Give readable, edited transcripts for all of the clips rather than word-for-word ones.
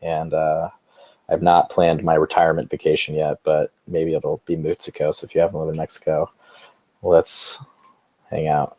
and I've not planned my retirement vacation yet, but maybe it'll be Mexico. So if you haven't lived in Mexico, let's hang out.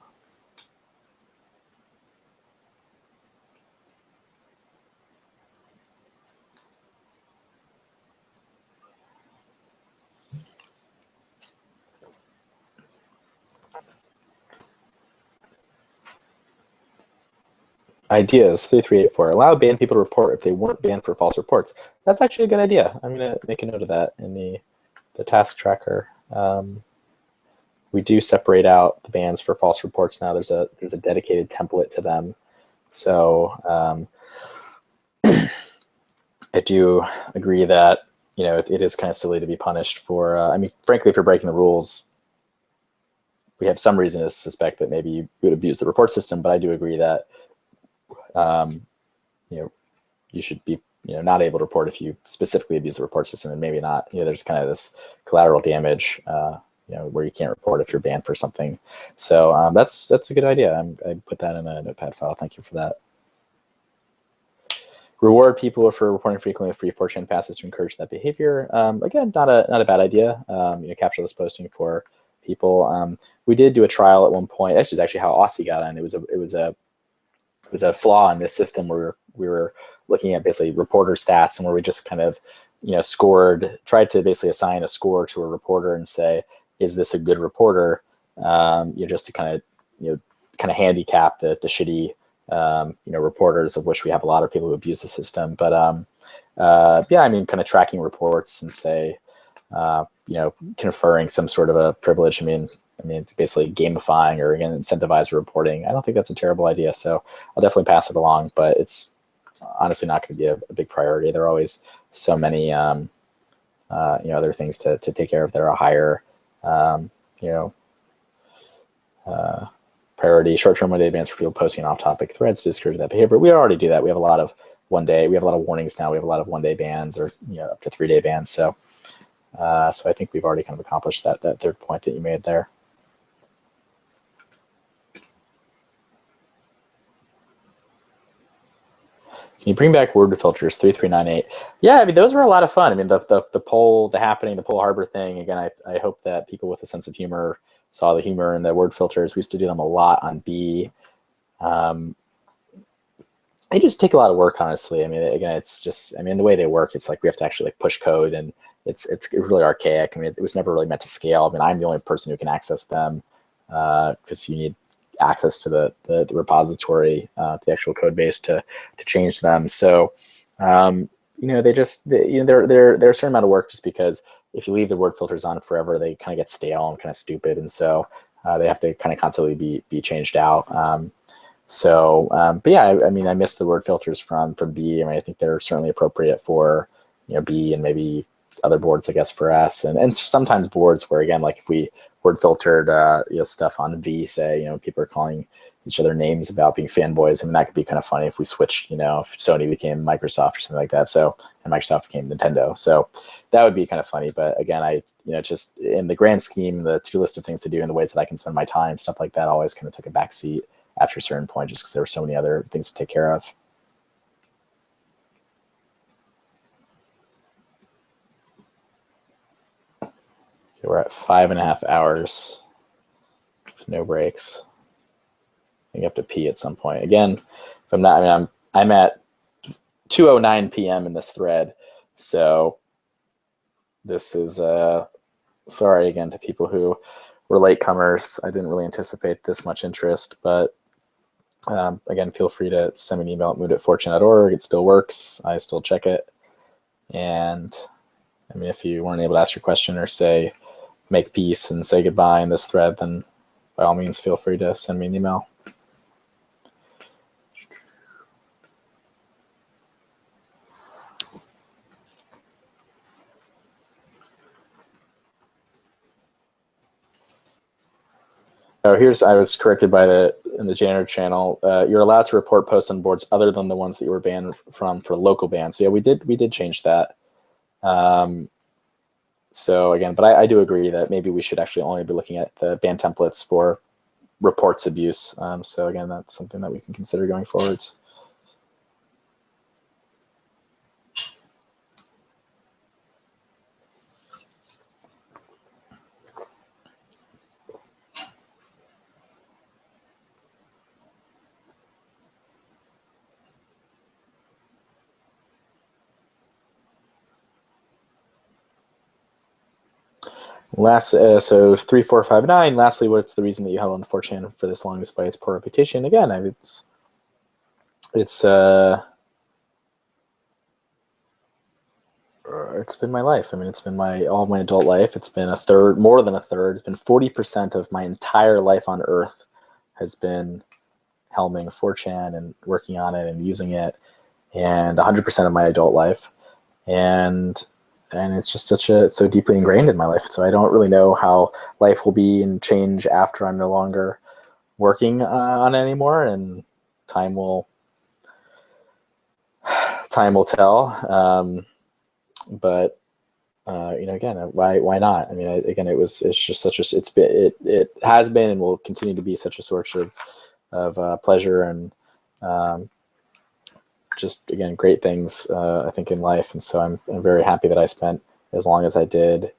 Ideas 3384. Allow banned people to report if they weren't banned for false reports. That's actually a good idea. I'm going to make a note of that in the task tracker. We do separate out the bans for false reports now. There's a dedicated template to them. So I do agree that it is kind of silly to be punished for. I mean, frankly, if you're breaking the rules, we have some reason to suspect that maybe you would abuse the report system. But I do agree that you should be not able to report if you specifically abuse the report system, and maybe not. There's kind of this collateral damage where you can't report if you're banned for something. So that's a good idea. I put that in a notepad file. Thank you for that. Reward people for reporting frequently with free 4chan passes to encourage that behavior. Again, not a bad idea. Capture this posting for people. We did do a trial at one point. This is actually how Aussie got on. It was a flaw in this system where we were looking at basically reporter stats, and where we just kind of tried to basically assign a score to a reporter and say, is this a good reporter? Just to kind of handicap the shitty reporters, of which we have a lot of people who abuse the system. But yeah, I mean, kind of tracking reports and say conferring some sort of a privilege. I mean, basically gamifying or again incentivize reporting. I don't think that's a terrible idea. So I'll definitely pass it along, but it's honestly not going to be a big priority. There are always so many other things to take care of that are a higher priority. Short-term one-day bans for people posting off-topic threads to discourage that behavior. We already do that. We have a lot of one-day. We have a lot of warnings now. We have a lot of one-day bans or up to 3-day bans. So I think we've already kind of accomplished that third point that you made there. Can you bring back word filters 3398? Yeah, I mean, those were a lot of fun. I mean, the poll, the Poll Harbor thing, again, I hope that people with a sense of humor saw the humor in the word filters. We used to do them a lot on B. They just take a lot of work, honestly. I mean, again, it's just, the way they work, it's like we have to actually push code, and it's really archaic. I mean, it was never really meant to scale. I mean, I'm the only person who can access them because you need access to the repository, the actual code base to change them. So, they're a certain amount of work, just because if you leave the word filters on forever, they kind of get stale and kind of stupid. And so they have to kind of constantly be changed out. But yeah, I miss the word filters from B. I think they're certainly appropriate for, B and maybe other boards, I guess, for us. And sometimes boards where, again, like if we word filtered stuff on V, say, people are calling each other names about being fanboys. That could be kind of funny if we switched, if Sony became Microsoft or something like that. So, and Microsoft became Nintendo. So that would be kind of funny. But again, just in the grand scheme, the to-do list of things to do and the ways that I can spend my time, stuff like that always kind of took a back seat after a certain point, just because there were so many other things to take care of. Okay, we're at 5.5 hours with no breaks. I have to pee at some point. Again, if I'm not, I'm at 2:09 p.m. in this thread, so this is sorry again to people who were latecomers. I didn't really anticipate this much interest, but again, feel free to send me an email at moot@4chan.org. It still works. I still check it. And if you weren't able to ask your question or say make peace and say goodbye in this thread, then by all means, feel free to send me an email. Oh, I was corrected in the janitor channel. You're allowed to report posts on boards other than the ones that you were banned from for local bans. So yeah, we did change that. So again, but I do agree that maybe we should actually only be looking at the ban templates for reports abuse. So again, that's something that we can consider going forwards. Last, so 3459. Lastly, what's the reason that you held on 4chan for this long despite its poor reputation? Again, it's been my life. I mean, it's been all of my adult life. It's been more than a third. It's been 40% of my entire life on Earth has been helming 4chan and working on it and using it, and 100% of my adult life. And it's just it's so deeply ingrained in my life. So I don't really know how life will be and change after I'm no longer working on it anymore, and time will tell. But again, why not? I mean, it has been and will continue to be such a source of pleasure and just, again, great things, I think, in life. And so I'm very happy that I spent as long as I did,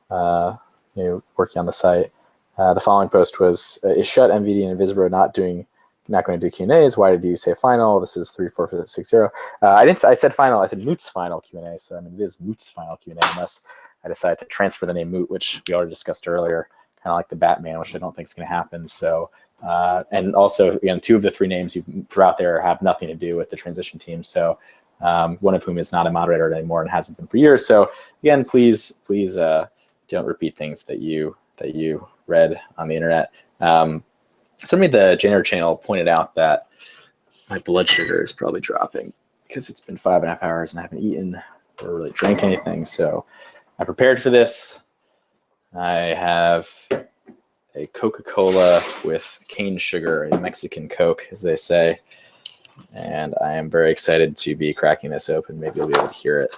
working on the site. The following post was, is Shut, MVD, and Invisibro not going to do Q&As? Why did you say final? This is 34660. I said final. I said Moot's final Q&A. So I mean, it is Moot's final Q&A, unless I decide to transfer the name Moot, which we already discussed earlier, kind of like the Batman, which I don't think is going to happen. So, and also, again, 2 of the 3 names you threw out there have nothing to do with the transition team. So, one of whom is not a moderator anymore and hasn't been for years. So, again, please don't repeat things that you read on the internet. Somebody at the Janner channel pointed out that my blood sugar is probably dropping because it's been 5.5 hours and I haven't eaten or really drank anything. So I prepared for this. I have a Coca-Cola with cane sugar, a Mexican Coke, as they say. And I am very excited to be cracking this open. Maybe you'll be able to hear it.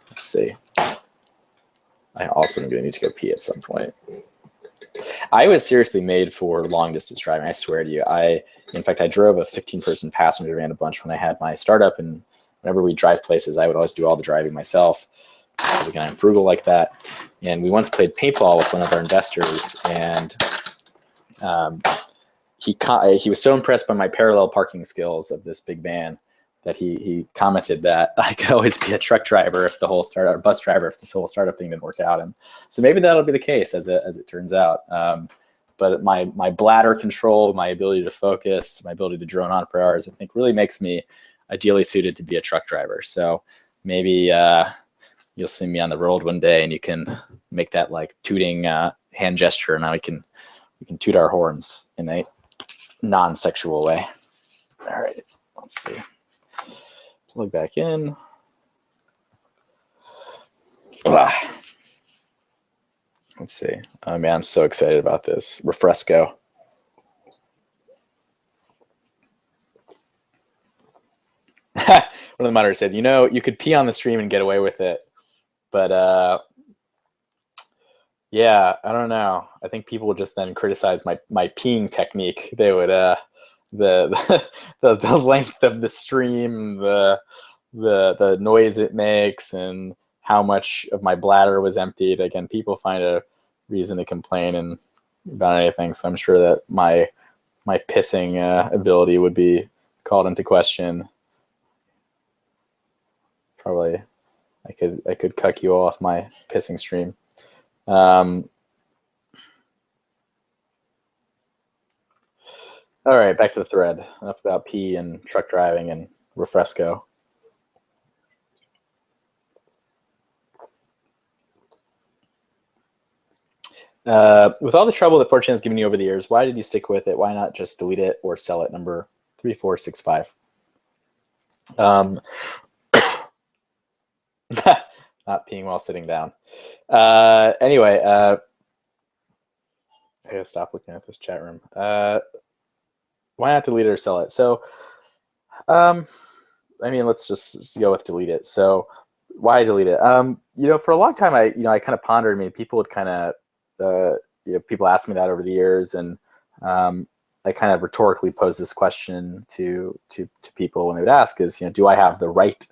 Let's see. I also am going to need to go pee at some point. I was seriously made for long distance driving. I swear to you. In fact, I drove a 15-person passenger van a bunch when I had my startup, and whenever we drive places, I would always do all the driving myself. Again, I'm frugal like that. And we once played paintball with one of our investors, and he was so impressed by my parallel parking skills of this big van that he commented that I could always be a truck driver if the whole startup, or bus driver if this whole startup thing didn't work out. And so maybe that'll be the case as it turns out. But my bladder control, my ability to focus, my ability to drone on for hours, I think really makes me ideally suited to be a truck driver. So maybe you'll see me on the road one day and you can make that like tooting hand gesture, and now we can toot our horns in a non-sexual way. All right, let's see. Plug back in. Let's see. Oh man, I'm so excited about this refresco. One of the moderators said, you could pee on the stream and get away with it, but yeah, I don't know. I think people would just then criticize my peeing technique. They would the length of the stream, the noise it makes, and how much of my bladder was emptied. Again, people find a reason to complain about anything. So I'm sure that my pissing ability would be called into question. Probably, I could cuck you off my pissing stream. All right, back to the thread. Enough about pee and truck driving and refresco. With all the trouble that 4chan has given you over the years, why did you stick with it? Why not just delete it or sell it? Number 3465. Not peeing while sitting down. Anyway, I gotta stop looking at this chat room. Why not delete it or sell it? So, I mean, let's just go with delete it. So, why delete it? For a long time, I kind of pondered. I mean, people would kind of, people asked me that over the years, and I kind of rhetorically posed this question to people when they would ask: is do I have the right